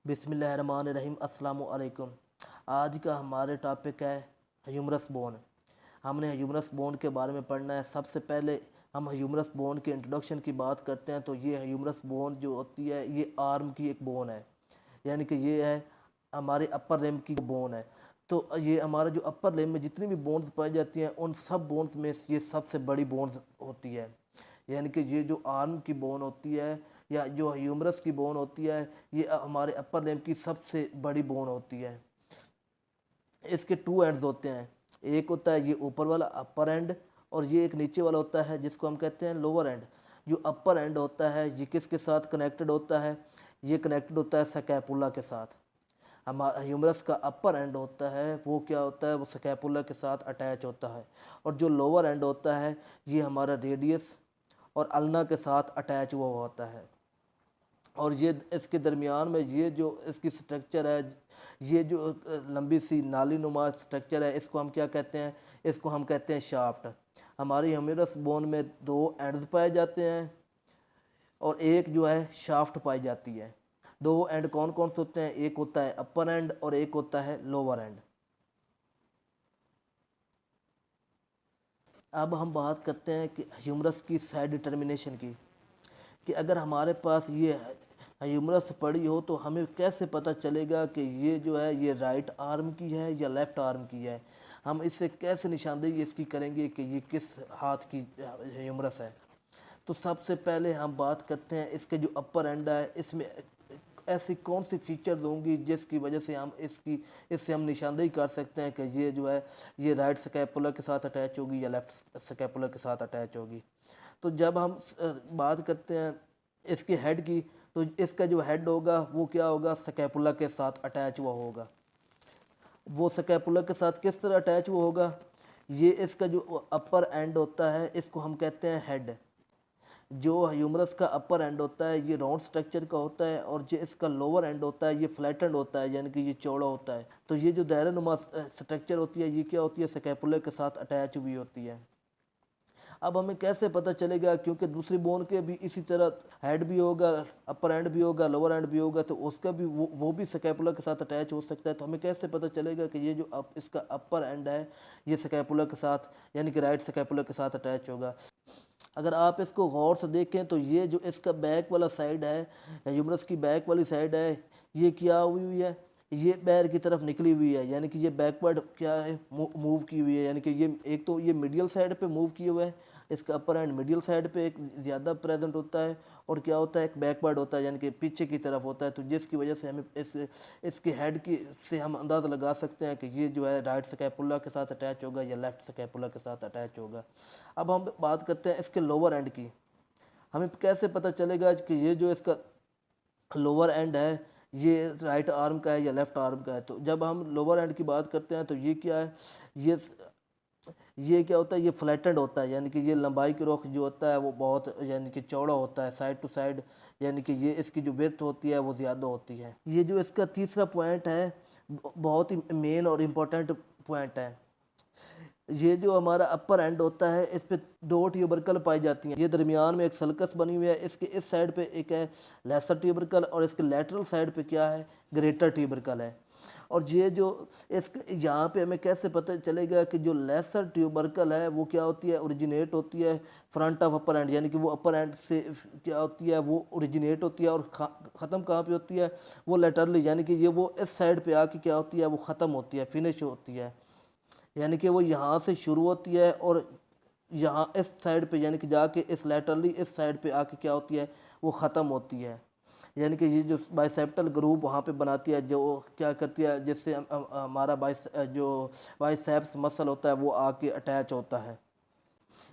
बिस्मिल्लाहिर्रहमानिर्रहीम अस्सलामु अलैकुम। आज का हमारे टॉपिक है ह्यूमरस बोन। हमने ह्यूमरस बोन के बारे में पढ़ना है। सबसे पहले हम ह्यूमरस बोन के इंट्रोडक्शन की बात करते हैं। तो ये ह्यूमरस बोन जो होती है ये आर्म की एक बोन है, यानी कि ये है हमारे अपर लिम्ब की बोन है। तो ये हमारा जो अपर लिम्ब में जितनी भी बोन्स पाई जाती हैं उन सब बोन्स में ये सबसे बड़ी बोन्स होती है। यानी कि ये जो आर्म की बोन होती है या जो ह्यूमरस की बोन होती है ये हमारे अपर लिम्ब की सबसे बड़ी बोन होती है। इसके टू एंड्स होते हैं, एक होता है ये ऊपर वाला अपर एंड और ये एक नीचे वाला होता है जिसको हम कहते हैं लोअर एंड। जो अपर एंड होता है ये किसके साथ कनेक्टेड होता है? ये कनेक्टेड होता है स्कैपुला के साथ। हमारा ह्यूमरस का अपर एंड होता है वो क्या होता है? वो स्कैपुला के साथ अटैच होता है। और जो लोअर एंड होता है ये हमारा रेडियस और अल्ना के साथ अटैच हुआ होता है। और ये इसके दरमियान में ये जो इसकी स्ट्रक्चर है, ये जो लंबी सी नाली नुमा स्ट्रक्चर है, इसको हम क्या कहते हैं? इसको हम कहते हैं शाफ्ट। हमारी ह्यूमरस बोन में दो एंड्स पाए जाते हैं और एक जो है शाफ्ट पाई जाती है। दो एंड कौन कौन से होते हैं? एक होता है अपर एंड और एक होता है लोअर एंड। अब हम बात करते हैं कि ह्यूमरस की साइड डिटर्मिनेशन की, कि अगर हमारे पास ये ह्यूमरस पड़ी हो तो हमें कैसे पता चलेगा कि ये जो है ये राइट आर्म की है या लेफ़्ट आर्म की है? हम इससे कैसे निशानदेही इसकी करेंगे कि ये किस हाथ की ह्यूमरस है? तो सबसे पहले हम बात करते हैं इसके जो अपर एंड है इसमें ऐसी कौन सी फीचर्स होंगी जिसकी वजह से हम इससे हम निशानदेही कर सकते हैं कि ये जो है ये राइट स्कैपुला के साथ अटैच होगी या लेफ़्ट स्कैपुला के साथ अटैच होगी। तो जब हम बात करते हैं इसके हेड की, तो इसका जो हेड होगा वो क्या होगा? स्कैपुला के साथ अटैच हुआ होगा। वो स्कैपुला के साथ किस तरह अटैच हुआ होगा? ये इसका जो अपर एंड होता है इसको हम कहते हैं हेड। जो ह्यूमरस का अपर एंड होता है ये राउंड स्ट्रक्चर का होता है और जो इसका लोअर एंड होता है ये फ्लैटेंड होता है, यानी कि ये चौड़ा होता है। तो ये जो दायरानुमा स्ट्रक्चर होती है ये क्या होती है? स्कैपुला के साथ अटैच हुई होती है। अब हमें कैसे पता चलेगा? क्योंकि दूसरी बोन के भी इसी तरह हेड भी होगा, अपर एंड भी होगा, लोअर एंड भी होगा, तो उसका भी वो भी स्कैपुला के साथ अटैच हो सकता है। तो हमें कैसे पता चलेगा कि ये जो इसका अपर एंड है ये स्कैपुला के साथ यानी कि राइट स्कैपुला के साथ अटैच होगा? अगर आप इसको गौर से देखें तो ये जो इसका बैक वाला साइड है, ह्यूमरस की बैक वाली साइड है, ये क्या हुई है? ये पैर की तरफ निकली हुई है, यानी कि ये बैकवर्ड क्या है? मूव की हुई है। यानी कि ये एक तो ये मिडियल साइड पे मूव किए हुआ है, इसका अपर एंड मिडियल साइड पे एक ज़्यादा प्रेजेंट होता है और क्या होता है? एक बैकवर्ड होता है, यानी कि पीछे की तरफ होता है। तो जिसकी वजह से हमें इसके हेड की से हम अंदाज़ा लगा सकते हैं कि ये जो है राइट स्कैपुला के साथ अटैच होगा या लेफ्ट स्कैपुला के साथ अटैच होगा। अब हम बात करते हैं इसके लोअर एंड की। हमें कैसे पता चलेगा कि ये जो इसका लोअर एंड है ये राइट आर्म का है या लेफ्ट आर्म का है? तो जब हम लोअर एंड की बात करते हैं तो ये क्या है? ये ये क्या होता है? ये फ्लैटेंड होता है, यानी कि ये लंबाई के रुख जो होता है वो बहुत यानी कि चौड़ा होता है साइड टू साइड, यानी कि ये इसकी जो विड्थ होती है वो ज़्यादा होती है। ये जो इसका तीसरा पॉइंट है बहुत ही मेन और इम्पोर्टेंट पॉइंट है। ये जो हमारा अपर एंड होता है इस पे दो ट्यूबरकल पाई जाती हैं। ये दरमियान में एक सल्कस बनी हुई है, इसके इस साइड पे एक है लेसर ट्यूबरकल और इसके लेटरल साइड पे क्या है? ग्रेटर ट्यूबरकल है। और ये जो इसके यहाँ पे हमें कैसे पता चलेगा कि जो लेसर ट्यूबरकल है वो क्या होती है? ओरिजिनेट होती है फ्रंट ऑफ अपर एंड, यानी कि वो अपर एंड से क्या होती है? वो ओरिजिनेट होती है और ख़त्म कहाँ पे होती है? वो लेटरली, यानी कि ये वो इस साइड पे आके क्या होती है? वो ख़त्म होती है, फिनिश होती है। यानी कि वो यहाँ से शुरू होती है और यहाँ इस साइड पे यानी कि जाके इस लैटरली इस साइड पे आके क्या होती है? वो ख़त्म होती है। यानी कि ये जो बाइसेप्टल ग्रुप वहाँ पे बनाती है जो क्या करती है जिससे हमारा जो बाइसेप्स मसल होता है वो आके अटैच होता है।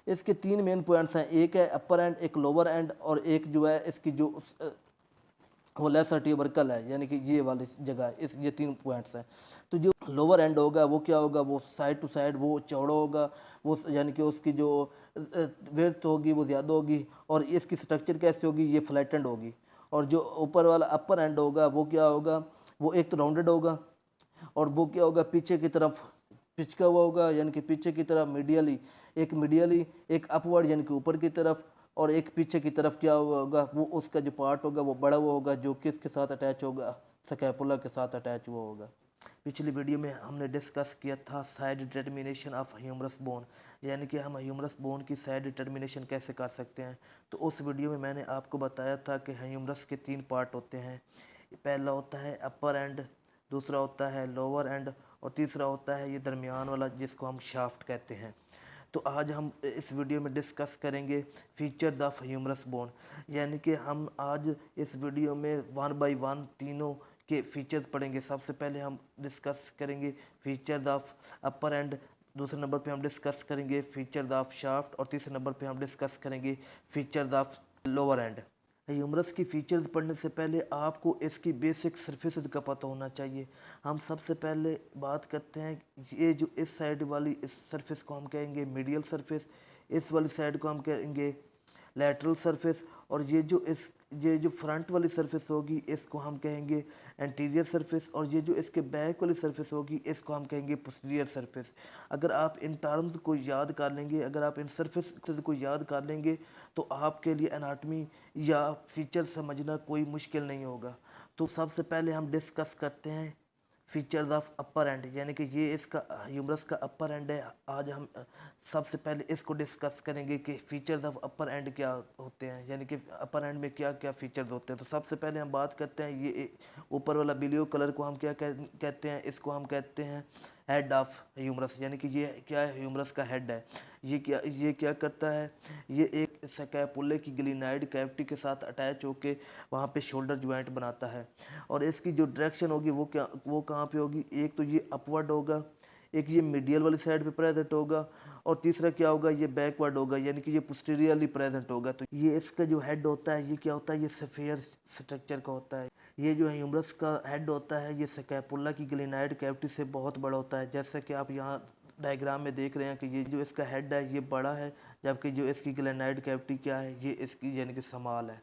इसके तीन मेन पॉइंट्स हैं, एक है अपर एंड, एक लोअर एंड और एक जो है इसकी जो वो लेसर ट्यूबरकल है, यानी कि ये वाली जगह इस ये तीन पॉइंट्स हैं। तो जो लोअर एंड होगा वो क्या होगा? वो साइड टू साइड वो चौड़ा होगा, वो यानी कि उसकी जो विड्थ होगी वो ज़्यादा होगी और इसकी स्ट्रक्चर कैसी होगी? ये फ्लैटेंड होगी। और जो ऊपर वाला अपर एंड होगा वो क्या होगा? वो एक तो राउंडेड होगा और वो क्या होगा? पीछे की तरफ पिचका हुआ होगा, यानी कि पीछे की तरफ मीडियली एक अपवर्ड यानी कि ऊपर की तरफ और एक पीछे की तरफ क्या हुआ होगा? वो उसका जो पार्ट होगा वो बड़ा हुआ होगा जो किसके साथ अटैच होगा? स्कैपुला के साथ अटैच हुआ होगा। पिछली वीडियो में हमने डिस्कस किया था side determination of humerus bone, यानी कि हम ह्यूमरस बोन की साइड डिटर्मिनेशन कैसे कर सकते हैं। तो उस वीडियो में मैंने आपको बताया था कि ह्यूमरस के 3 पार्ट होते हैं। पहला होता है अपर एंड, दूसरा होता है लोअर एंड और तीसरा होता है ये दरमियान वाला जिसको हम शाफ्ट कहते हैं। तो आज हम इस वीडियो में डिस्कस करेंगे फीचर्स ऑफ ह्यूमरस बोन, यानी कि हम आज इस वीडियो में 1 बाय 1 तीनों के फीचर्स पढ़ेंगे। सबसे पहले हम डिस्कस करेंगे फीचर्स ऑफ अपर एंड, दूसरे नंबर पे हम डिस्कस करेंगे फीचर्स ऑफ शाफ्ट और तीसरे नंबर पे हम डिस्कस करेंगे features of lower end. Humerus की फीचर्स पढ़ने से पहले आपको इसकी बेसिक सरफेस का पता होना चाहिए। हम सबसे पहले बात करते हैं, ये जो इस साइड वाली इस सरफेस को हम कहेंगे मीडियल सरफेस, इस वाली साइड को हम कहेंगे लैटरल सरफेस, और ये जो फ्रंट वाली सरफेस होगी इसको हम कहेंगे एंटीरियर सरफेस, और ये जो इसके बैक वाली सरफेस होगी इसको हम कहेंगे पोस्टीरियर सरफेस। अगर आप इन टर्म्स को याद कर लेंगे, अगर आप इन सरफेस को याद कर लेंगे तो आपके लिए एनाटमी या फीचर समझना कोई मुश्किल नहीं होगा। तो सबसे पहले हम डिस्कस करते हैं फीचर्स ऑफ अपर एंड, यानी कि ये इसका ह्यूमरस का अपर एंड है। आज हम सबसे पहले इसको डिस्कस करेंगे कि फीचर्स ऑफ अपर एंड क्या होते हैं, यानी कि अपर एंड में क्या क्या फीचर्स होते हैं। तो सबसे पहले हम बात करते हैं ये ऊपर वाला ब्लू कलर को हम क्या कहते हैं, इसको हम कहते हैं हेड ऑफ ह्यूमरस, यानी कि ये क्या है, ह्यूमरस का हेड है। ये क्या करता है, ये एक स्कैपुले की ग्लिनाइड कैविटी के साथ अटैच होके वहाँ पे शोल्डर ज्वाइंट बनाता है, और इसकी जो डायरेक्शन होगी वो कहाँ पे होगी, एक तो ये अपवर्ड होगा, एक ये मीडियल वाली साइड पे प्रेजेंट होगा, और तीसरा क्या होगा, ये बैकवर्ड होगा, यानी कि ये पोस्टीरियरली प्रेजेंट होगा। तो ये इसका जो हेड होता है ये क्या होता है, ये सफेयर स्ट्रक्चर का होता है। ये जो ह्यूमरस का हेड होता है ये स्कैपुला की ग्लिनाइड कैविटी से बहुत बड़ा होता है, जैसा कि आप यहाँ डायग्राम में देख रहे हैं कि ये जो इसका हेड है ये बड़ा है, जबकि जो इसकी ग्लिनाइड कैविटी क्या है, ये इसकी यानी कि स्मॉल है।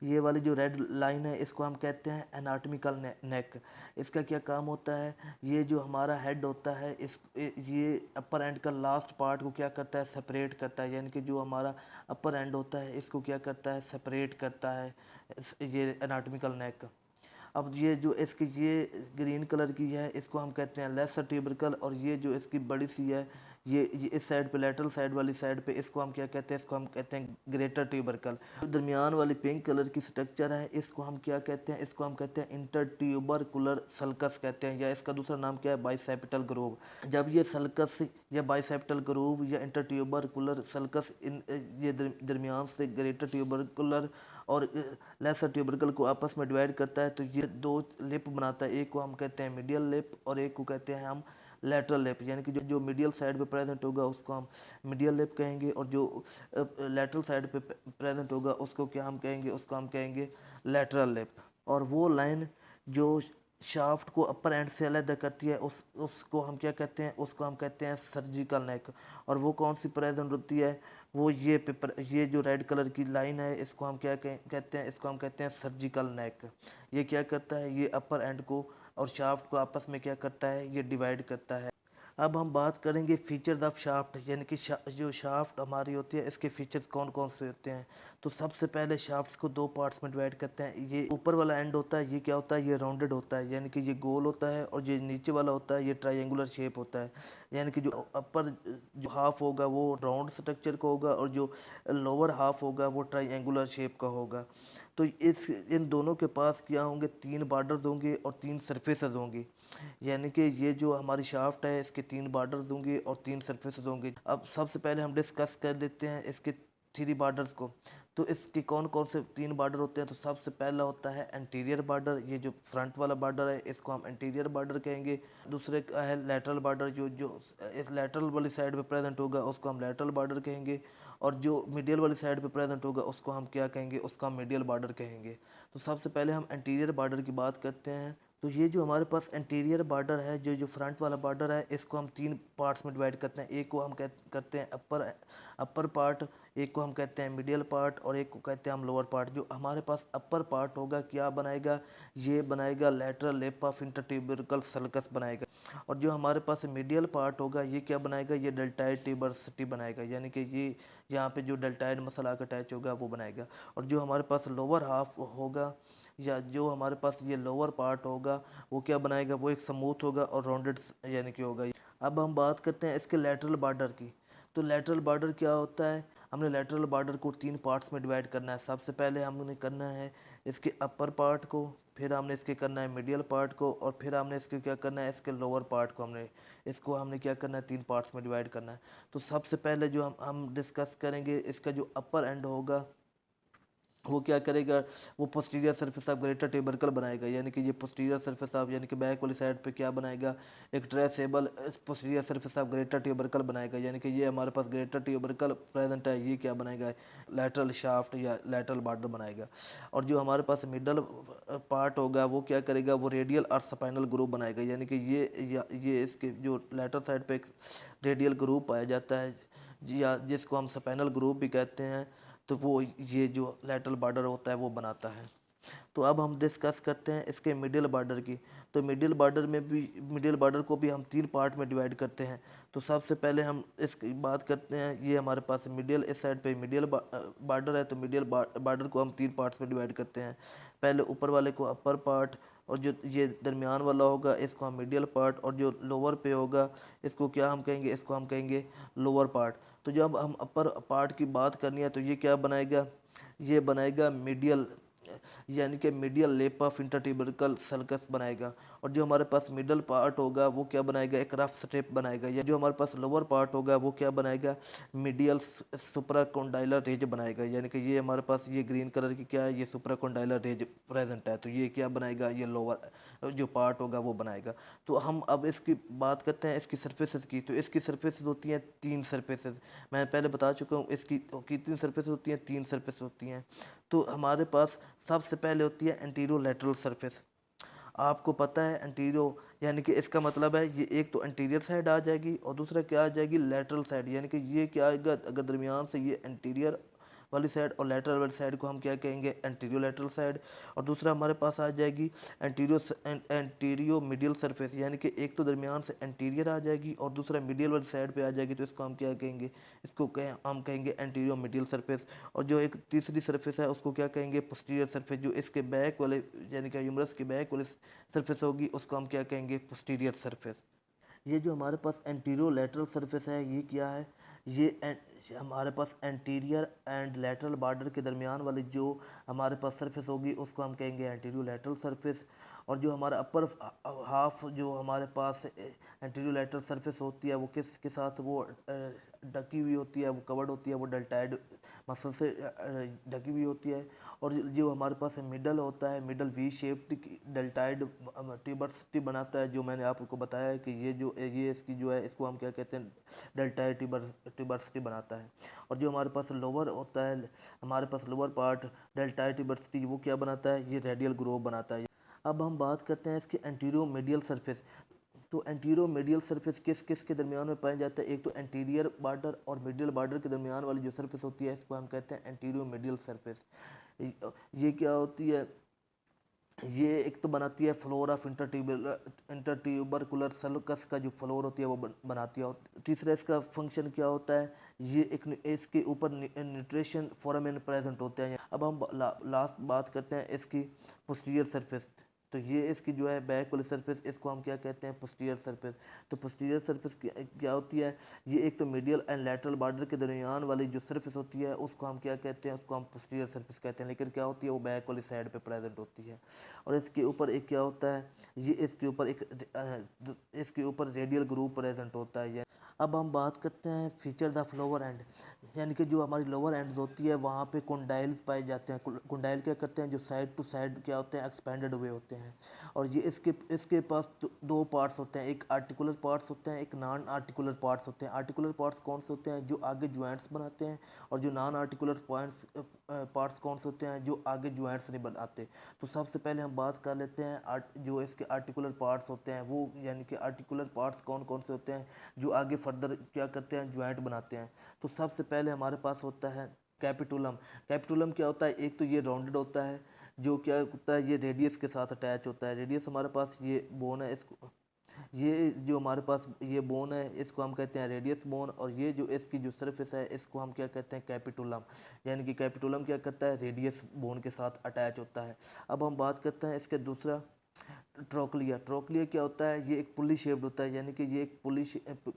ये वाली जो रेड लाइन है इसको हम कहते हैं एनाटॉमिकल नेक। इसका क्या काम होता है, ये जो हमारा हेड होता है ये अपर एंड का लास्ट पार्ट को क्या करता है, सेपरेट करता है, यानी कि जो हमारा अपर एंड होता है इसको क्या करता है, सेपरेट करता है ये एनाटॉमिकल नेक। अब ये जो इसकी ये ग्रीन कलर की है इसको हम कहते हैं लेसर ट्यूबरकल, और ये जो इसकी बड़ी सी है ये इस साइड पे लेटरल साइड वाली साइड पे इसको हम क्या कहते हैं, इसको हम कहते हैं ग्रेटर ट्यूबरकल। दरमियान वाली पिंक कलर की स्ट्रक्चर है इसको हम क्या कहते हैं, इसको हम कहते हैं इंटर ट्यूबरकुलर सल्कस कहते हैं, या इसका दूसरा नाम क्या है, बाइसेप्टल ग्रूव। जब ये सल्कस या बाइसेप्टल ग्रूव या इंटर ट्यूबरकुलर सल्कस इन ये दरमियान से ग्रेटर ट्यूबरकुलर और लेसर ट्यूबरकल को आपस में डिवाइड करता है, तो ये 2 लिप बनाता है। एक को हम कहते हैं मीडियल लिप और एक को कहते हैं हम लेटरल लिप, यानी कि जो मीडियल साइड पे प्रेजेंट होगा उसको हम मीडियल लिप कहेंगे, और जो लेटरल साइड पे प्रेजेंट होगा उसको क्या हम कहेंगे, उसको हम कहेंगे लेटरल लिप। और वो लाइन जो शाफ्ट को अपर एंड से अलग करती है उसको हम क्या कहते हैं, उसको हम कहते हैं सर्जिकल नेक। और वो कौन सी प्रेजेंट होती है, वो ये जो रेड कलर की लाइन है इसको हम क्या कहते हैं, इसको हम कहते हैं सर्जिकल नेक। ये क्या करता है, ये अपर एंड को और शाफ्ट को आपस में क्या करता है, ये डिवाइड करता है। अब हम बात करेंगे फीचर्स ऑफ शाफ्ट, यानी कि जो शाफ्ट हमारी होती है इसके फीचर्स कौन कौन से होते हैं। तो सबसे पहले शाफ्ट्स को 2 पार्ट्स में डिवाइड करते हैं। ये ऊपर वाला एंड होता है ये क्या होता है, ये राउंडेड होता है, यानी कि ये गोल होता है, और ये नीचे वाला होता है ये ट्रायंगुलर शेप होता है, यानी कि जो अपर जो हाफ होगा वो राउंड स्ट्रक्चर का होगा और जो लोअर हाफ होगा वो ट्रायंगुलर शेप का होगा। तो इन दोनों के पास क्या होंगे, 3 बॉर्डर्स होंगे और 3 सरफेसेस होंगी, यानी कि ये जो हमारी शाफ्ट है इसके 3 बॉर्डर्स होंगे और 3 सरफेसेस होंगे। अब सबसे पहले हम डिस्कस कर लेते हैं इसके 3 बॉर्डर्स को। तो इसके कौन कौन से 3 बॉर्डर होते हैं, तो सबसे पहला होता है एंटीरियर बॉर्डर, ये जो फ्रंट वाला बॉर्डर है इसको हम एंटीरियर बॉर्डर कहेंगे। दूसरे का है लेटरल बॉर्डर, जो इस लेटरल वाली साइड पे प्रेजेंट होगा उसको हम लेटरल बॉर्डर कहेंगे, और जो मीडियल वाली साइड पे प्रेजेंट होगा उसको हम क्या कहेंगे, उसको हम मीडियल बॉर्डर कहेंगे। तो सबसे पहले हम एंटीरियर बॉर्डर की बात करते हैं। तो ये जो हमारे पास एंटीरियर बॉर्डर है, जो फ्रंट वाला बॉर्डर है इसको हम 3 पार्ट्स में डिवाइड करते हैं। एक को हम करते हैं अपर पार्ट, एक को हम कहते हैं मीडियल पार्ट, और एक को कहते हैं हम लोअर पार्ट। जो हमारे पास अपर पार्ट होगा क्या बनाएगा, ये बनाएगा लेटरल लिप ऑफ इंटरट्यूबरकल सल्कस बनाएगा, और जो हमारे पास मीडियल पार्ट होगा ये क्या बनाएगा, ये डेल्टाइड ट्यूबरसिटी बनाएगा, यानी कि ये यहाँ पे जो डेल्टाइड मसल आकर अटैच होगा वो बनाएगा। और जो हमारे पास लोअर हाफ होगा या जो हमारे पास ये लोअर पार्ट होगा वो क्या बनाएगा, वो एक स्मूथ होगा और राउंडेड यानी कि होगा। अब हम बात करते हैं इसके लेटरल बॉर्डर की। तो लेटरल बॉर्डर क्या होता है, हमने लेटरल बॉर्डर को 3 पार्ट्स में डिवाइड करना है। सबसे पहले हमने करना है इसके अपर पार्ट को, फिर हमने इसके करना है मीडियल पार्ट को, और फिर हमने इसके क्या करना है इसके लोअर पार्ट को। हमने क्या करना है 3 पार्ट्स में डिवाइड करना है। तो सबसे पहले जो हम डिस्कस करेंगे इसका जो अपर एंड होगा वो क्या करेगा, वो posterior surface of greater tubercle बनाएगा, यानी कि ये पोस्टीरियर सरफेस ऑफ यानी कि बैक वाली साइड पे क्या बनाएगा, एक traceable posterior surface of greater tubercle बनाएगा। यानी कि ये हमारे पास ग्रेटर ट्यूबरकल प्रेजेंट है, ये क्या बनाएगा, लैटरल शाफ्ट या लैटरल बॉर्डर बनाएगा। और जो हमारे पास मिडल पार्ट होगा वो क्या करेगा, वो रेडियल और स्पाइनल ग्रूव बनाएगा। यानी कि ये इसके जो लेटरल साइड पे एक रेडियल ग्रूव पाया जाता है, या जिसको हम स्पाइनल ग्रूव भी कहते हैं, तो वो ये जो लेटरल बॉर्डर होता है वो बनाता है। तो अब हम डिस्कस करते हैं इसके मिडिल बॉर्डर की। तो मिडिल बॉर्डर को भी हम 3 पार्ट में डिवाइड करते हैं। तो सबसे पहले हम इसकी बात करते हैं, ये हमारे पास मिडिल, इस साइड पे मिडिल बॉर्डर है, तो मिडिल बॉर्डर को हम 3 पार्ट्स में डिवाइड करते हैं। पहले ऊपर वाले को अपर पार्ट, और जो ये दरमियान वाला होगा इसको हम मिडियल पार्ट, और जो लोअर पे होगा इसको क्या हम कहेंगे, इसको हम कहेंगे लोअर पार्ट। तो जब हम अपर पार्ट की बात करनी है तो ये क्या बनाएगा, ये बनाएगा मीडियल, यानी कि मीडियल लेप ऑफ इंटरट्यूबरकल सल्कस बनाएगा। और जो हमारे पास मिडल पार्ट होगा वो क्या बनाएगा, एक रफ स्ट्रिप बनाएगा। या जो हमारे पास लोअर पार्ट होगा वो क्या बनाएगा, मीडियल सुप्राकोंडाइलर रेज बनाएगा। यानी कि ये हमारे पास ये ग्रीन कलर की क्या है, ये सुप्राकोंडाइलर रेज प्रेजेंट है, तो ये क्या बनाएगा, ये लोअर जो पार्ट होगा वो बनाएगा। तो हम अब इसकी बात करते हैं इसकी सर्फेसेस की। तो इसकी सर्फेसेस होती हैं 3 सर्फेसेस, मैं पहले बता चुका हूँ इसकी कितनी सर्फेस होती हैं, 3 सर्फेस होती हैं। तो हमारे पास सबसे पहले होती है एंटीरियो लेटरल सरफेस। आपको पता है एंटीरियो यानी कि इसका मतलब है ये एक तो एंटीरियर साइड आ जाएगी और दूसरा क्या आ जाएगी, लेटरल साइड। यानी कि ये क्या आएगा, अगर दरमियान से ये एंटीरियर वाली साइड और लेटरल वाली साइड को हम क्या कहेंगे, एंटीरियो लेटरल साइड। और दूसरा हमारे पास आ जाएगी एंटीरियो मिडियल सरफेस, यानी कि एक तो दरमियान से एंटीरियर आ जाएगी और दूसरा मिडियल वाली साइड पे आ जाएगी, तो इसको हम क्या कहेंगे, हम कहेंगे एंटीरियो मिडियल सरफेस। और जो एक तीसरी सरफेस है उसको क्या कहेंगे, पोस्टीरियर सरफेस। जो इसके बैक वाले यानी कि ह्यूमरस के बैक वाले सरफेस होगी उसको हम क्या कहेंगे, पोस्टीरियर सरफेस। ये जो हमारे पास एंटीरियो लेटरल सरफेस है ये क्या है, हमारे पास एंटीरियर एंड लेटरल बॉर्डर के दरमियान वाली जो हमारे पास सरफेस होगी उसको हम कहेंगे एंटीरियो लेटरल सरफेस। और जो हमारा अपर हाफ जो हमारे पास एंटीरियो लेटरल सरफेस होती है वो किसके साथ, वो ढकी हुई होती है, वो कवर्ड होती है, वो डेल्टाइड मसल से ढकी हुई होती है। और जो हमारे पास मिडल होता है, मिडल वी शेप्ड डेल्टाइड ट्यूबर्सिटी बनाता है, जो मैंने आपको बताया है कि ये इसकी जो है इसको हम क्या कहते हैं, डेल्टाइड ट्यूबर्सिटी बनाता है। और जो हमारे पास लोअर होता है, हमारे पास लोअर पार्ट डेल्टाइड ट्यूबर्सिटी वो क्या बनाता है, ये रेडियल ग्रोव बनाता है। अब हम बात करते हैं इसके एंटीरियो मीडियल सरफेस। तो एंटीरियो मीडियल सरफेस किस किस के दरमियान में पाया जाता है, एक तो एंटीरियर बॉर्डर और मिडियल बॉर्डर के दरमियान वाली जो सरफेस होती है इसको हम कहते हैं एंटीरियो मीडियल सरफेस। ये क्या होती है, ये एक तो बनाती है फ्लोर ऑफ इंटरट्यूबरकुलर सल्कस का जो फ्लोर होती है वो बनाती है। और तीसरा इसका फंक्शन क्या होता है, ये एक इसके ऊपर न्यूट्रिशन फोरामेन प्रेजेंट होते हैं। अब हम लास्ट बात करते हैं इसकी पोस्टीरियर सरफेस। तो ये इसकी जो है बैक वाली सरफेस इसको हम क्या कहते हैं, पोस्टीरियर सरफेस। तो पोस्टीरियर सरफेस क्या होती है, ये एक तो मीडियल एंड लैटरल बॉर्डर के दरमियान वाली जो सरफेस होती है उसको हम क्या कहते हैं, उसको हम पोस्टीरियर सरफेस कहते हैं। लेकिन क्या होती है, वो बैक वाली साइड पे प्रेजेंट होती है। और इसके ऊपर एक क्या होता है, ये इसके ऊपर रेडियल ग्रूव प्रेजेंट होता है। अब हम बात करते हैं फीचर ऑफ लोअर एंड, यानी कि जो हमारी लोअर एंड्स होती है वहाँ पे कोंडाइल्स पाए जाते हैं। कोंडाइल क्या करते हैं, जो साइड टू साइड क्या होते हैं, एक्सपेंडेड हुए होते हैं। और ये इसके पास 2 पार्ट्स होते हैं, एक आर्टिकुलर पार्ट्स होते हैं, एक नॉन आर्टिकुलर पार्ट्स होते हैं। आर्टिकुलर पार्ट्स कौन से होते हैं, जो आगे ज्वाइंट्स बनाते हैं। और जो नॉन आर्टिकुलर पार्ट्स कौन से होते हैं, जो आगे ज्वाइंट्स नहीं बनाते। तो सबसे पहले हम बात कर लेते हैं जो इसके आर्टिकुलर पार्ट्स होते हैं वो, यानी कि आर्टिकुलर पार्ट्स कौन कौन से होते हैं जो आगे फर्दर क्या करते हैं, ज्वाइंट बनाते हैं। तो सबसे पहले हमारे पास होता है कैपिटुलम। कैपिटुलम क्या होता है, एक तो ये राउंडेड होता है, जो क्या होता है, ये रेडियस के साथ अटैच होता है। रेडियस हमारे पास ये बोन है, इसको ये जो हमारे पास ये बोन है इसको हम कहते हैं रेडियस बोन, और ये जो इसकी जो सरफेस है इसको हम क्या कहते हैं कैपिटुलम, यानी कि कैपिटुलम क्या करता है रेडियस बोन के साथ अटैच होता है। अब हम बात करते हैं इसके दूसरा ट्रोक्लिया। ट्रोक्लिया क्या होता है, ये एक पुली शेप्ड होता है, यानी कि ये एक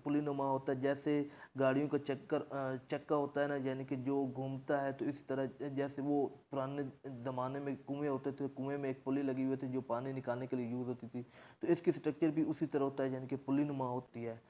पुली नुमा होता है, जैसे गाड़ियों का चक्का होता है ना, यानी कि जो घूमता है, तो इस तरह जैसे वो पुराने ज़माने में कुएं होते थे, कुएं में एक पुली लगी हुई थी जो पानी निकालने के लिए यूज़ होती थी, तो इसकी स्ट्रक्चर भी उसी तरह होता है, यानी कि पुली नुमा होती है।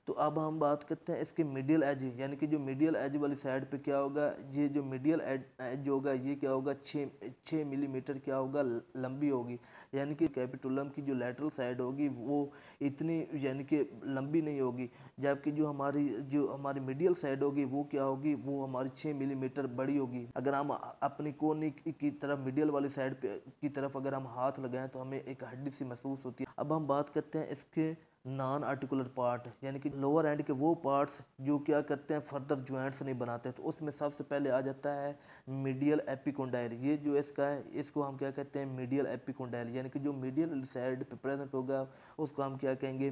तो अब हम बात करते हैं इसके मीडियल एज, यानी कि जो मीडियल एज वाली साइड पे क्या होगा, ये जो मीडियल एज होगा ये क्या होगा, 6 मिलीमीटर क्या होगा लंबी होगी, यानी कि कैपिटुलम की जो लेटरल साइड होगी वो इतनी यानी कि लंबी नहीं होगी, जबकि जो हमारी मीडियल साइड होगी वो क्या होगी, वो हमारी 6 मिलीमीटर बड़ी होगी। अगर हम अपनी कोनी की तरफ मीडियल वाली साइड पे की तरफ अगर हम हाथ लगाएं तो हमें एक हड्डी सी महसूस होती है। अब हम बात करते हैं इसके नॉन आर्टिकुलर पार्ट, यानी कि लोअर एंड के वो पार्ट्स जो क्या करते हैं फर्दर ज्वाइंट्स नहीं बनाते, तो उसमें सबसे पहले आ जाता है मीडियल एपिकोंडाइल। ये जो इसका है इसको हम क्या कहते हैं मीडियल एपिकोंडाइल, यानी कि जो मीडियल साइड पे प्रेजेंट होगा उसको हम क्या कहेंगे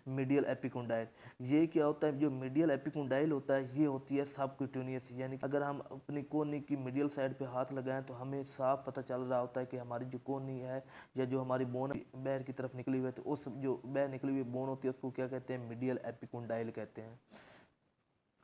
मीडियल एपिकोंडाइल। ये क्या होता है, जो मीडियल एपिकोंडाइल होता है ये होती है सबक्यूटेनियस, यानी कि अगर हम अपनी कोहनी की मीडियल साइड पे हाथ लगाएं तो हमें साफ पता चल रहा होता है कि हमारी जो कोहनी है या जो हमारी बोन बैर की तरफ निकली हुई है, तो उस जो बैर निकली हुई बोन होती है उसको क्या कहते हैं मीडियल एपिकोंडाइल कहते हैं।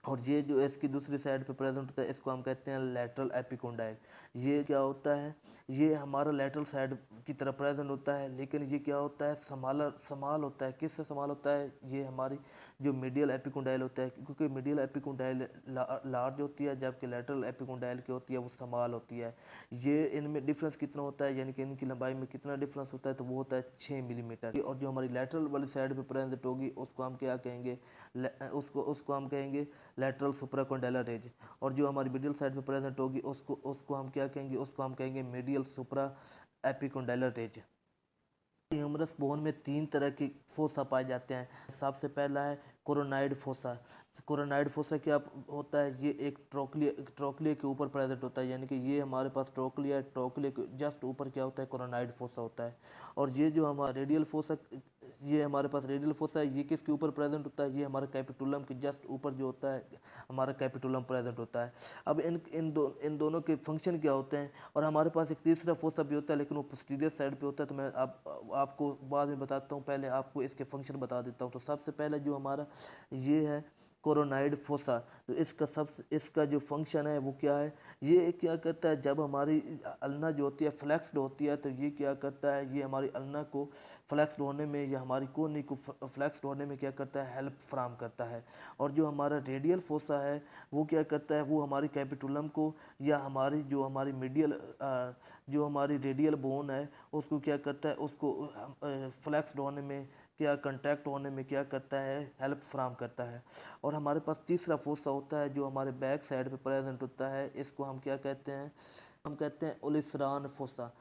और ये जो इसकी दूसरी साइड पे प्रेजेंट होता है इसको हम कहते हैं लेटरल एपिकोंडाइल। ये क्या होता है, ये हमारा लेटरल साइड की तरफ प्रेजेंट होता है, लेकिन ये क्या होता है समाल होता है। किससे समाल होता है, ये हमारी जो मीडियल एपिकोंडाइल होता है, क्योंकि मीडियल एपिकोंडाइल लार्ज होती है जबकि लेटरल एपिकोंडाइल क्या होती है वो समाल होती है। ये इनमें डिफरेंस कितना होता है, यानी कि इनकी लंबाई में कितना डिफरेंस होता है, तो वो होता है 6 मिलीमीटर। और जो हमारी लेटरल वाली साइड पे प्रेजेंट होगी उसको हम क्या कहेंगे, उसको हम कहेंगे लेटरल सुप्राकोंडाइलर रेज। और जो हमारी मिडिल साइड पे प्रेजेंट होगी उसको हम क्या कहेंगे, उसको हम कहेंगे मीडियल सुप्रा एपिकोंडाइलर रेज। ह्यूमरस बोन में 3 तरह की फोसा पाए जाते हैं। सबसे पहला है कोरोनाइड फोसा। कोरोनाइड फोसा क्या होता है, ये एक ट्रोक्लिया के ऊपर प्रेजेंट होता है, यानी कि ये हमारे पास ट्रोक्लिया के जस्ट ऊपर क्या होता है कोरोनाइड फोसा होता है। और ये जो हमारा रेडियल फोसा, ये हमारे पास रेडियल फोसा है, ये किसके ऊपर प्रेजेंट होता है, ये हमारे कैपिटुलम के जस्ट ऊपर जो होता है हमारा कैपिटुलम प्रेजेंट होता है। अब इन दोनों के फंक्शन क्या होते हैं। और हमारे पास एक तीसरा फोसा भी होता है लेकिन वो पोस्टीरियर साइड पे होता है, तो मैं आपको बाद में बताता हूँ, पहले आपको इसके फंक्शन बता देता हूँ। तो सबसे पहले जो हमारा ये है कोरोनाइड फोसा, तो इसका जो फंक्शन है वो क्या है, ये क्या करता है, जब हमारी अल्ना जो होती है फ्लैक्स्ड होती है, तो ये क्या करता है, ये हमारी अल्ना को फ्लैक्स्ड होने में या हमारी कोहनी को फ्लैक्स्ड होने में क्या करता है, हेल्प फ्राहम करता है। और जो हमारा रेडियल फोसा है वो क्या करता है, वो हमारी कैपिटुलम को या हमारी मीडियल जो हमारी रेडियल बोन है उसको क्या करता है, उसको फ्लैक्स्ड होने में क्या कंटैक्ट होने में क्या करता है, हेल्प फ्राहम करता है। और हमारे पास तीसरा फोसा होता है जो हमारे बैक साइड पे प्रेजेंट होता है, इसको हम क्या कहते हैं, हम कहते हैं ओलिसरान फोसा।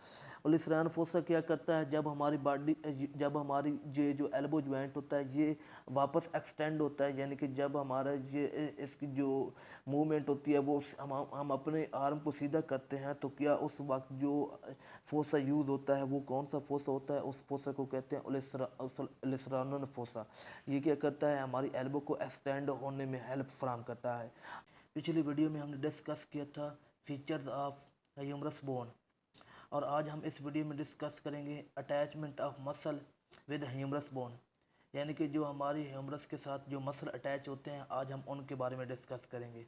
ओलिसरान फोसा क्या करता है, जब हमारी ये जो एल्बो ज्वाइंट होता है ये वापस एक्सटेंड होता है, यानी कि जब हमारा ये इसकी जो मूवमेंट होती है वो हम अपने आर्म को सीधा करते हैं, तो क्या उस वक्त जो फोसा यूज़ होता है वो कौन सा फोसा होता है, उस फोसा को कहते हैं ओलिसरान फोसा। ये क्या करता है, हमारी एल्बो को एक्सटेंड होने में हेल्प फ्राहम करता है। पिछली वीडियो में हमने डिस्कस किया था फीचर्स ऑफ ह्यूमरस बोन, और आज हम इस वीडियो में डिस्कस करेंगे attachment of muscle with humerus bone, यानी कि जो हमारी ह्यूमरस के साथ जो मसल अटैच होते हैं आज हम उनके बारे में डिस्कस करेंगे।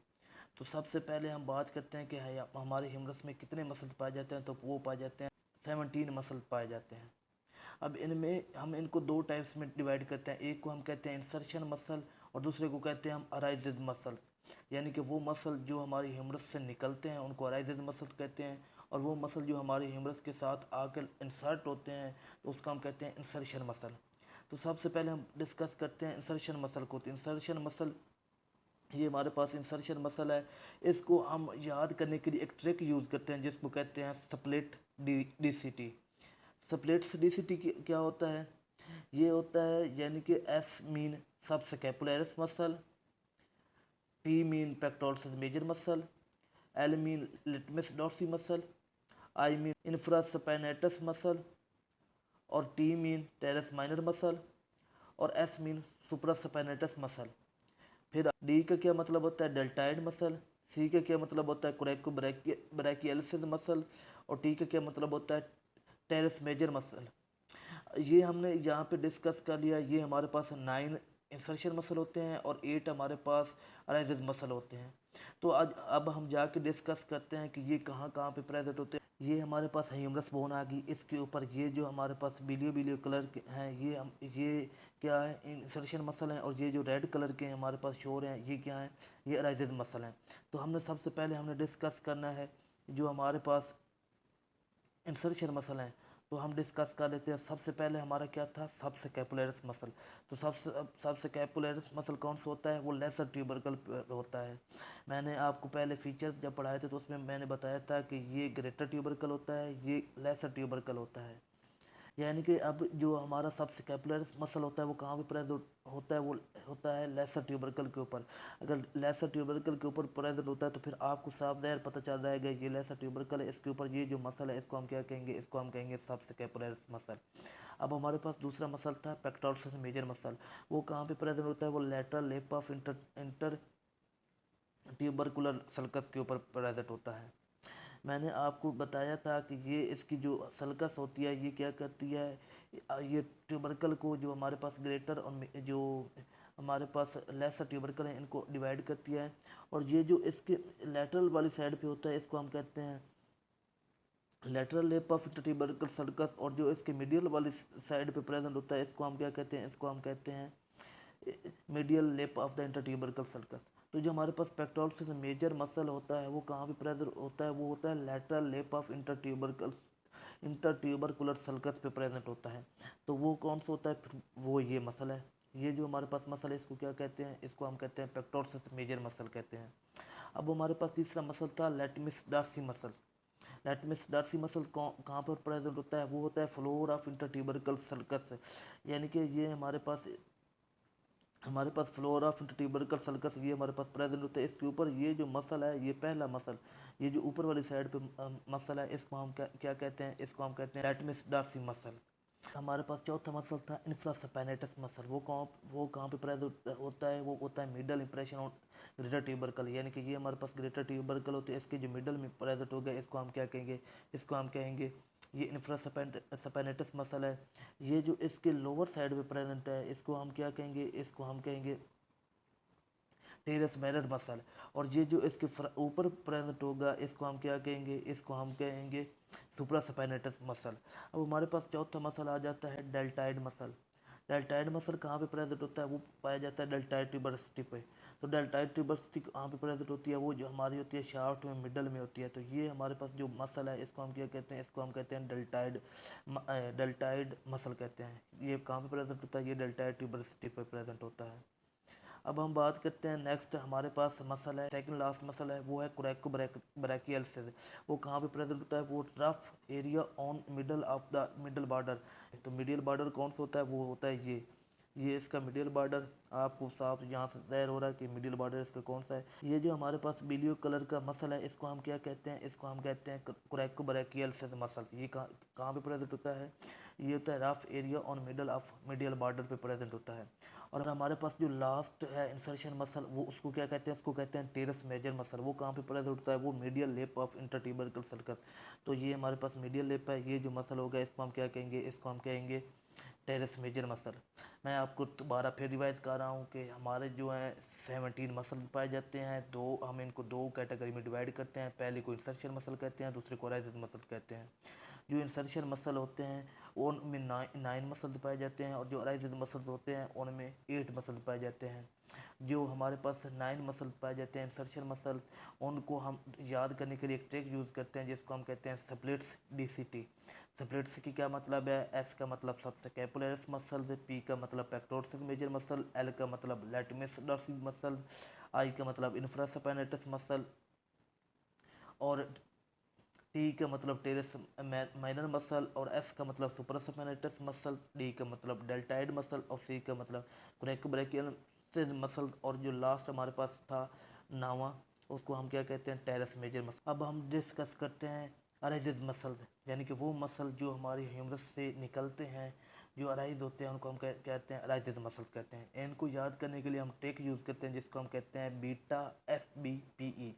तो सबसे पहले हम बात करते हैं कि हमारे ह्यूमरस में कितने मसल पाए जाते हैं, तो वो पाए जाते हैं 17 मसल पाए जाते हैं। अब इनमें हम इनको 2 टाइप्स में डिवाइड करते हैं, एक को हम कहते हैं इंसर्शन मसल और दूसरे को कहते हैं हम अराइजेज मसल, यानी कि वो मसल जो हमारी ह्यूमरस से निकलते हैं उनको अराइजेज मसल कहते हैं, और वो मसल जो हमारी ह्यूमरस के साथ आकर इंसर्ट होते हैं तो उसका हम कहते हैं इंसर्शन मसल। तो सबसे पहले हम डिस्कस करते हैं इंसर्शन मसल को। तो इंसर्शन मसल, ये हमारे पास इंसर्शन मसल है, इसको हम याद करने के लिए एक ट्रिक यूज़ करते हैं जिसको कहते हैं स्प्लिट DCT। स्प्लिट्स DCT क्या होता है, ये होता है यानी कि S mean subscapularis muscle, P mean pectoralis major muscle, L mean latissimus dorsi muscle, I mean infraspinatus muscle, और T mean teres minor muscle, और एस मीन सुप्रास्पाइनेटस मसल। फिर डी का क्या मतलब होता है, डेल्टाइड मसल। सी का क्या मतलब होता है, कोरेको ब्रैकियलिस मसल। और टी का क्या मतलब होता है, टेरेस मेजर मसल। ये हमने यहाँ पे डिस्कस कर लिया। ये हमारे पास 9 इंसर्शन मसल होते हैं और 8 हमारे पास अराइजल मसल होते हैं। तो आज अब हम जाके डिस्कस करते हैं कि ये कहाँ कहाँ पे प्रेजेंट होते हैं। ये हमारे पास ह्यूमरस बोन आ गई, इसके ऊपर ये जो हमारे पास बिलियो कलर के हैं ये क्या है, इंसर्शन मसल हैं। और ये जो रेड कलर के हमारे पास शोर हैं ये क्या है, ये अराइजल मसल हैं। तो हमने सबसे पहले हमने डिस्कस करना है जो हमारे पास इंसर्शन मसल हैं। तो हम डिस्कस कर लेते हैं। सबसे पहले हमारा क्या था, सबस्कैपुलरिस मसल। तो सबस्कैपुलरिस मसल कौन सा होता है, वो लेसर ट्यूबरकल होता है। मैंने आपको पहले फीचर्स जब पढ़ाए थे तो उसमें मैंने बताया था कि ये ग्रेटर ट्यूबरकल होता है, ये लेसर ट्यूबरकल होता है। यानी कि अब जो हमारा सबस्कैपुलरिस मसल होता है वो कहाँ पे प्रेजेंट होता है, वो होता है लेसर ट्यूबरकल के ऊपर। अगर लेसर ट्यूबरकल के ऊपर प्रेजेंट होता है तो फिर आपको साफ ज़ाहिर पता चल रहा है कि ये लेसर ट्यूबरकल है, इसके ऊपर ये जो मसल है इसको हम क्या कहेंगे, इसको हम कहेंगे सबस्कैपुलरिस मसल। अब हमारे पास दूसरा मसल था पेक्टोरस मेजर मसल। वो कहाँ पे प्रेजेंट होता है, वो लेटरल लेप ऑफ इंटर ट्यूबरकुलर सल्कस के ऊपर प्रेजेंट होता है। मैंने आपको बताया था कि ये इसकी जो सल्कस होती है ये क्या करती है, ये ट्यूबरकल को जो हमारे पास ग्रेटर और जो हमारे पास लेसर ट्यूबरकल है इनको डिवाइड करती है। और ये जो इसके लेटरल वाली साइड पे होता है इसको हम कहते हैं लेटरल लेप ऑफ ट्यूबरकल सल्कस। और जो इसके मीडियल वाली साइड पे प्रेजेंट होता है इसको हम क्या कहते हैं, इसको हम कहते हैं मीडियल लेप ऑफ द इंटरट्यूबरकल सर्कस। तो जो हमारे पास पेक्टोरस मेजर मसल होता है वो कहाँ पे प्रेजेंट होता है, वो होता है लेटरल लेप ऑफ इंटरट्यूबरकुलर सर्कस पे प्रेजेंट होता है। तो वो कौन सा होता है, फिर वो ये मसल है। ये जो हमारे पास मसल है इसको क्या कहते हैं, इसको हम कहते हैं पेक्टोरस मेजर मसल कहते हैं। अब हमारे पास तीसरा मसल था लैटिमस डार्सी मसल। लैटिमस डार्सी मसल कहाँ पर प्रेजेंट होता है, वो होता है फ्लोर ऑफ इंटरट्यूबरकल सर्कस। यानी कि ये हमारे पास फ्लोर ऑफ ट्यूबरकल सल्कस ये हमारे पास प्रेजेंट होता है। इसके ऊपर ये जो मसल है, ये पहला मसल, ये जो ऊपर वाली साइड पे मसल है इसको हम क्या कहते हैं, इसको हम कहते हैं लैटिमस डार्सी मसल। हमारे पास चौथा मसल था इंफ्रास्पाइनेटस मसल। वो कहाँ पे प्रेजेंट होता है, वो होता है मिडल इंप्रेशन और ग्रेटर ट्यूबरकल। यानी कि ये हमारे पास ग्रेटर ट्यूबरकल होते हैं, इसके जो मिडल में प्रेजेंट हो गया इसको हम क्या कहेंगे, इसको हम कहेंगे ये इंफ्रास्पाइनेटस मसल है। ये जो इसके लोअर साइड पे प्रेजेंट है इसको हम क्या कहेंगे, इसको हम कहेंगे टेरेस मेजर मसल। और ये जो इसके ऊपर प्रेजेंट होगा इसको हम क्या कहेंगे, इसको हम कहेंगे सुप्रास्पाइनेटस मसल। अब हमारे पास चौथा मसल आ जाता है डेल्टाइड मसल। डेल्टाइड मसल कहाँ पे प्रेजेंट होता है, वो पाया जाता है डेल्टाइड ट्यूबरसिटी पे। तो डेल्टाइड ट्यूबरसिटी कहाँ पे प्रेजेंट होती है, वो जो हमारी होती है शाफ्ट में मिडल में होती है। तो ये हमारे पास जो मसल है इसको हम क्या कहते हैं, इसको हम कहते हैं डेल्टाइड मसल कहते हैं। ये कहाँ पे प्रेजेंट होता है, ये डेल्टाइड ट्यूबरसिटी पे प्रेजेंट होता है। अब हम बात करते हैं नेक्स्ट हमारे पास मसल है, सेकंड लास्ट मसल है, वो है कोरेको ब्रैकियलिस। वो कहाँ पे प्रेजेंट होता है, वो rough area on middle of the middle border. तो मिडियल बॉर्डर कौन सा होता है, वो होता है ये इसका मिडियल बॉर्डर। आपको साफ यहाँ से ज़ाहिर हो रहा है कि मिडियल बॉर्डर इसका कौन सा है। ये जो हमारे पास बिलियो कलर का मसल है इसको हम क्या कहते हैं, इसको हम कहते हैं कोरेको ब्रैकियलिस मसल। ये कहाँ पे प्रेजेंट होता है, ये होता है rough area on middle of medial border पे प्रेजेंट होता है। और हमारे पास जो लास्ट है इंसर्शन मसल, वो उसको क्या कहते हैं, उसको कहते हैं टेरेस मेजर मसल। वो कहाँ पे प्रेजेंट होता है, वो मीडियल लेप ऑफ इंटरट्यूबरकल सर्कस। तो ये हमारे पास मीडियल लेप है, ये जो मसल होगा इसको हम क्या कहेंगे, इसको हम कहेंगे टेरेस मेजर मसल। मैं आपको दोबारा फिर रिवाइज कर रहा हूँ कि हमारे जो हैं 17 मसल पाए जाते हैं। हम इनको दो कैटेगरी में डिवाइड करते हैं। पहले को इंसर्शन मसल कहते हैं, दूसरे को राइजर मसल कहते हैं। जो इंसर्शन मसल होते हैं उनमें 9 मसल पाए जाते हैं, और जो राइजर मसल होते हैं उनमें 8 मसल पाए जाते हैं। जो हमारे पास 9 मसल पाए जाते हैं इंसर्शन मसल, उनको हम याद करने के लिए एक ट्रिक यूज़ करते हैं जिसको हम कहते हैं स्प्लिट्स DCT। स्प्लिट्स की क्या मतलब है, एस का मतलब सबस्कैपुलरिस मसल, पी का मतलब पेक्टोरस मेजर मसल, एल का मतलब लैटिमस डॉर्सी मसल, आई का मतलब इंफ्रास्पाइनेटस मसल, और टी का मतलब टेरेस माइनर मसल, और एस का मतलब सुपरास्पाइनेटस मसल, डी का मतलब डेल्टाइड मसल, और सी का मतलब ब्रैकियल मसल, और जो लास्ट हमारे पास था नावा, उसको हम क्या कहते हैं, टेरेस मेजर मसल। अब हम डिस्कस करते हैं अरेजिज मसल, यानी कि वो मसल जो हमारे ह्यूमरस से निकलते हैं, जो अराइज होते हैं उनको हम कहते हैं अराइजेज मसल्स कहते हैं। इनको याद करने के लिए हम ट्रिक यूज़ करते हैं जिसको हम कहते हैं बीटा FBPE।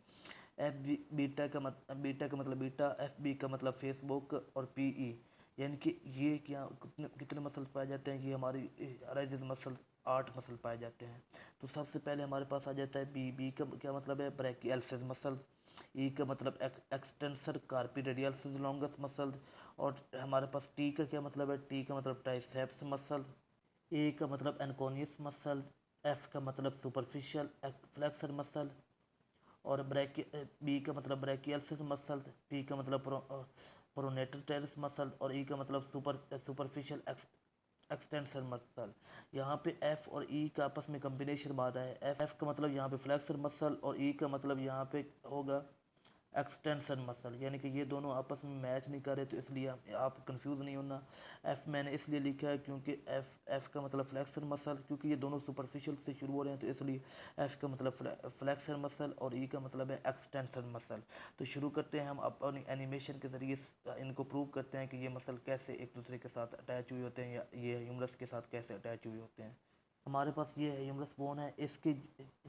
बीटा का मतलब बीटा, FB का मतलब फेसबुक और PE यानी कि ये क्या कितने कितने मसल पाए जाते हैं, ये हमारी अराइजेज मसल 8 मसल पाए जाते हैं। तो सबसे पहले हमारे पास आ जाता है बी का क्या मतलब है ब्रैकियलिस मसल, ई का मतलब एक्सटेंसर कार्पी रेडियलिस लॉन्गस मसल, और हमारे पास टी का क्या मतलब है, टी का मतलब ट्राइसेप्स मसल, ए का मतलब एनकोनियस मसल, एफ का मतलब सुपरफिशियल फ्लेक्सर मसल, और बी का मतलब ब्रैकियलिस मसल, पी का मतलब प्रोनेटर टेरिस मसल, और ई का मतलब सुपरफिशियल एक्सटेंसर मसल। यहाँ पे एफ और ई का आपस में कम्बिनेशन मार रहा है। एफ का मतलब यहाँ पे फ्लेक्सर मसल और ई का मतलब यहाँ पे होगा एक्सटेंशन मसल, यानी कि ये दोनों आपस में मैच नहीं कर रहे, तो इसलिए आप कंफ्यूज नहीं होना। एफ मैंने इसलिए लिखा है क्योंकि एफ का मतलब फ्लेक्सर मसल, क्योंकि ये दोनों सुपरफिशियल से शुरू हो रहे हैं, तो इसलिए एफ का मतलब फ्लेक्सर मसल और ई का मतलब है एक्सटेंशन मसल। तो शुरू करते हैं हम अपनी एनिमेशन के ज़रिए इनको प्रूव करते हैं कि ये मसल कैसे एक दूसरे के साथ अटैच हुए होते हैं या ये ह्यूमरस के साथ कैसे अटैच हुए होते हैं। हमारे पास ये ह्यूमरस बोन है, इसके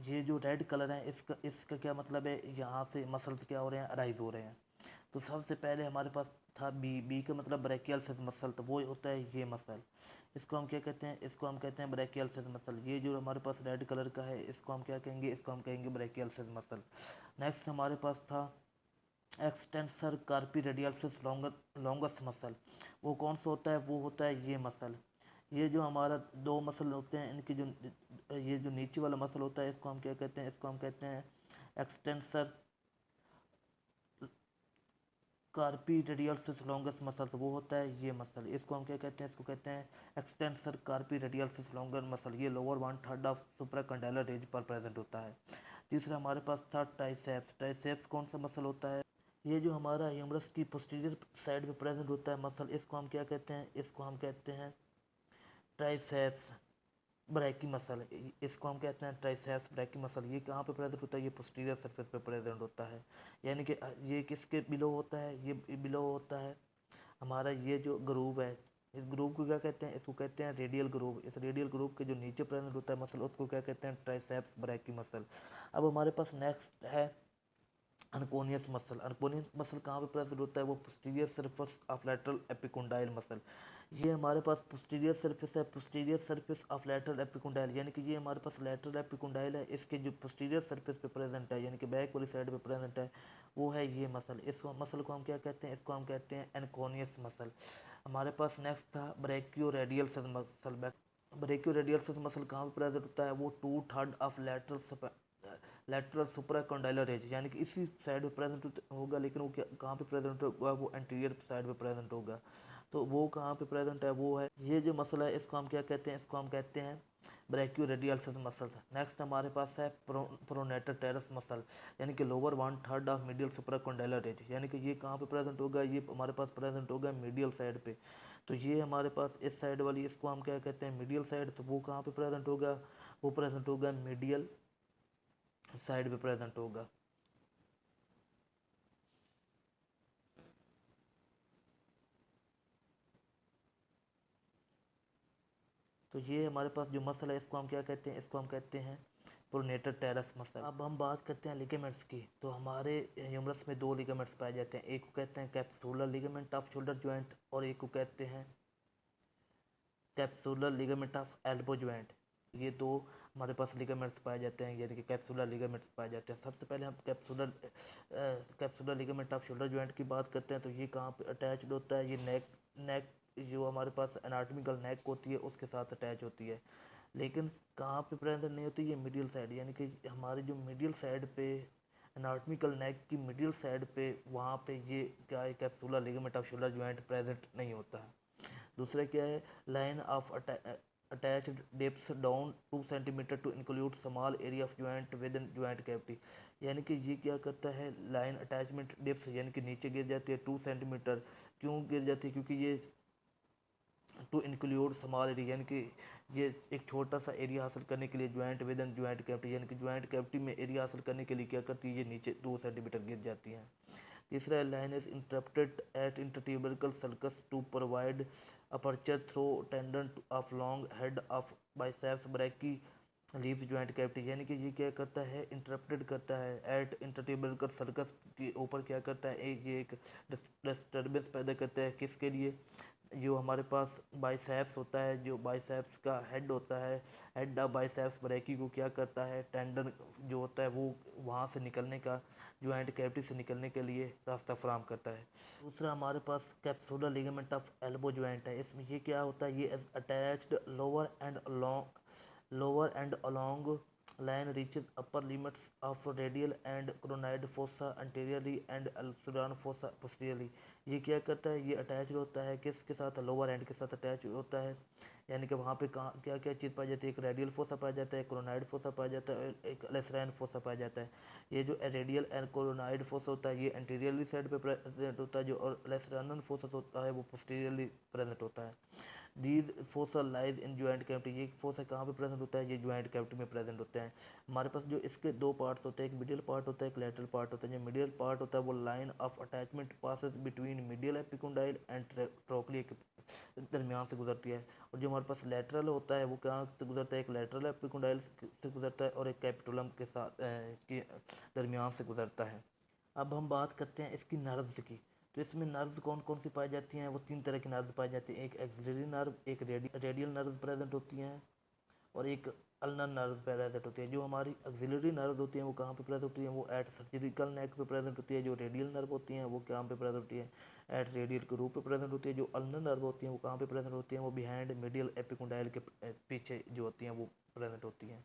ये जो रेड कलर है इसका इसका क्या मतलब है, यहाँ से मसल्स क्या हो रहे हैं, अराइज हो रहे हैं। तो सबसे पहले हमारे पास था बी का मतलब ब्रैकियल सिस मसल, तो वो होता है ये मसल। इसको हम क्या कहते हैं, इसको हम कहते हैं ब्रैकियल सिस मसल। ये जो हमारे पास रेड कलर का है इसको हम क्या कहेंगे, इसको हम कहेंगे ब्रैकियल सिस मसल। नेक्स्ट हमारे पास था एक्सटेंसर कार्पी रेडियलिस लॉन्गस मसल। वो कौन सा होता है, वो होता है ये मसल। ये जो हमारा दो मसल होते हैं इनकी जो ये जो नीचे वाला मसल होता है इसको हम क्या कहते हैं, इसको हम कहते हैं एक्सटेंसर कार्पी रेडियलिस लॉन्गस मसल, तो वो होता है ये मसल। इसको हम क्या कहते हैं, इसको कहते हैं एक्सटेंसर कार्पी रेडियलिस लॉन्गर मसल। ये लोअर 1/3 ऑफ सुप्राकंडाइलर रेंज पर प्रेजेंट होता है। तीसरा हमारे पास था ट्राइसेप्स। ट्राइसेप्स कौन सा मसल होता है, ये जो हमारा ह्यूमरस की पोस्टीरियर साइड में प्रेजेंट होता है मसल, इसको हम क्या कहते हैं, इसको हम कहते हैं ट्राइसेप्स ब्रैकी मसल। इसको हम कहते हैं ट्राइसेप्स ब्रैकी मसल। ये कहाँ पे प्रेजेंट होता है, ये पोस्टीरियर सरफेस पे प्रेजेंट होता है, यानी कि ये किसके बिलो होता है, ये बिलो होता है हमारा ये जो ग्रूव है। इस ग्रूव को क्या कहते हैं, इसको कहते हैं रेडियल ग्रूव। इस रेडियल ग्रूव के जो नीचे प्रेजेंट होता है मसल उसको क्या कहते हैं, ट्राइसेप्स ब्रैकी मसल। अब हमारे पास नेक्स्ट है अनकोनियस मसल। अनकोनियस मसल कहाँ पे प्रेजेंट होता है, वो posterior surface of lateral epicondyle muscle. ये हमारे पास पोस्टीरियर सरफेस है, posterior surface of lateral epicondyle, यानी कि ये हमारे पास लैटरल एपिकोंडाइल है, इसके जो पोस्टीरियर सरफेस पे प्रेजेंट है यानी कि बैक वाली साइड पे प्रेजेंट है वो है ये मसल। इस मसल को हम क्या कहते हैं, इसको हम कहते हैं एनकोनियस मसल। हमारे पास नेक्स्ट था ब्रेकियो रेडियल मसल। ब्रेकियो रेडियल मसल कहाँ पे प्रेजेंट होता है, वो 2/3 ऑफ लैटरल सुप्राकंडाइलर रेंज, यानी कि इसी साइड में प्रेजेंट होगा, लेकिन वो कहाँ पे प्रेजेंट होगा, वो एंटीरियर साइड में प्रेजेंट होगा। तो वो कहाँ पे प्रेजेंट है, वो है ये जो मसल है इसको हम क्या कहते हैं, इसको हम कहते हैं ब्रैकियो रेडियलिस मसल। नेक्स्ट हमारे पास है प्रोनेटर टेरस मसल, यानी कि लोअर 1/3 ऑफ मीडियल सुप्राकंडाइलर रेंज, यानी कि ये कहाँ पे प्रेजेंट होगा, ये हमारे पास प्रेजेंट होगा मीडियल साइड पे। तो ये हमारे पास इस साइड वाली इसको हम क्या कहते हैं मीडियल साइड, तो वो कहाँ पे प्रेजेंट होगा, वो प्रेजेंट होगा मीडियल साइड पे प्रेजेंट होगा। तो ये हमारे पास जो मसल है इसको हम क्या कहते हैं, इसको हम कहते हैं प्रोनेटर टेरस मसल। अब हम बात करते हैं लिगामेंट्स की। तो हमारे ह्यूमरस में दो लिगामेंट्स पाए जाते हैं, एक को कहते हैं capsular ligament of shoulder joint और एक को कहते हैं capsular ligament of elbow joint. ये दो हमारे पास लिगामेंट्स पाए जाते हैं, यानी कि कैप्सुलर लिगामेंट्स पाए जाते हैं। सबसे पहले हम capsular ligament of shoulder joint की बात करते हैं। तो ये कहाँ पे अटैच्ड होता है, ये नेक जो हमारे पास एनाटॉमिकल नेक होती है उसके साथ अटैच होती है, लेकिन कहाँ पे प्रेजेंट नहीं होती, ये मिडियल साइड, यानी कि हमारी जो मिडियल साइड पे एनाटॉमिकल नेक की मिडियल साइड पे वहाँ पे ये क्या है capsular ligament of shoulder joint present नहीं होता है। दूसरा क्या है line of attached dips down 2 centimetre to include small area of joint within joint cavity, यानी कि ये क्या करता है लाइन अटैचमेंट डिप्स यानी कि नीचे गिर जाती है 2 सेंटीमीटर। क्यों गिर जाती है, क्योंकि ये टू इंक्लूड स्मॉल एरिया, यानी कि ये एक छोटा सा एरिया हासिल करने के लिए joint within joint cavity, यानी कि जॉइंट कैविटी में एरिया हासिल करने के लिए क्या करती है, ये नीचे 2 सेंटीमीटर गिर जाती हैं। तीसरा, line is interrupted at intertubercular sulcus to provide aperture through tendon of long head of biceps brachii leaves joint cavity, यानी कि ये क्या करता है, इंटरप्टेड करता है एट इंटरट्यूबरकल sulcus के ऊपर, क्या करता है, ये एक डिस्टर्बेंस पैदा करता है, किसके लिए, जो हमारे पास बाइसेप्स होता है, जो बाइसेप्स का हेड होता है, हेड ऑफ बाइसेप्स ब्रैकी को क्या करता है, टेंडन जो होता है वो वहाँ से निकलने का, जॉइंट कैविटी से निकलने के लिए रास्ता फराहम करता है। दूसरा हमारे पास capsular ligament of elbow joint है, इसमें ये क्या होता है, ये attached lower end along line reaches upper limits of radial and coronoid fossa anteriorly and olecranon fossa posteriorly. ये क्या करता है, ये अटैच होता है किसके साथ, लोअर एंड के साथ अटैच होता है, यानी कि वहाँ पे कहाँ क्या क्या चीज़ पाई जाती है, एक रेडियल फोसा पाया जाता है, क्रोनाइड फोसा पाया जाता है, और एक लेसराइन फोसा पाया जाता है। ये जो रेडियल एंड क्रोनाइड फोसा होता है ये एंटीरियरली साइड पे प्रेजेंट होता है, जो और लेसराइन फोसा होता है वो पोस्टीरियरली प्रेजेंट होता है। These fossa lies in joint cavity, ये फोसा कहाँ पे प्रेजेंट होता है, ये ज्वाइंट कैविटी में प्रेजेंट होते हैं। हमारे पास जो इसके दो पार्ट्स होते हैं, एक मिडियल पार्ट होता है, एक लेटरल पार्ट होता है। जो मिडियल पार्ट होता है वो line of attachment passes between medial epicondyle and trochlea के दरमियान से गुजरती है, और जो हमारे पास लेटरल होता है वो कहाँ से गुजरता है, एक लेटरल एपिकोंडाइल से गुजरता है और एक कैपिटुलम के साथ के दरमियान से गुजरता है। अब हम बात करते हैं इसकी नर्व्स की। तो इसमें नर्व्स कौन कौन सी पाई जाती हैं, वो तीन तरह की नर्व्स पाई जाती हैं, एक एक्सिलरी नर्व, एक रेडियल नर्व प्रेजेंट होती हैं, और एक अल्नर नर्व प्रेजेंट होती है। जो हमारी एक्सिलरी नर्व होती हैं वो कहाँ पे प्रेजेंट होती हैं, वो एट सर्जिकल नेक पे प्रेजेंट होती है। जो रेडियल नर्व होती हैं वो कहाँ पे प्रेजेंट होती है, एट रेडियल के रूप पे प्रेजेंट होती है। जो अल्नर नर्व होती हैं वो कहाँ पे प्रेजेंट होती हैं, वो बिहाइंड मिडियल एपिकोंडाइल के पीछे जो होती हैं वो प्रेजेंट होती हैं।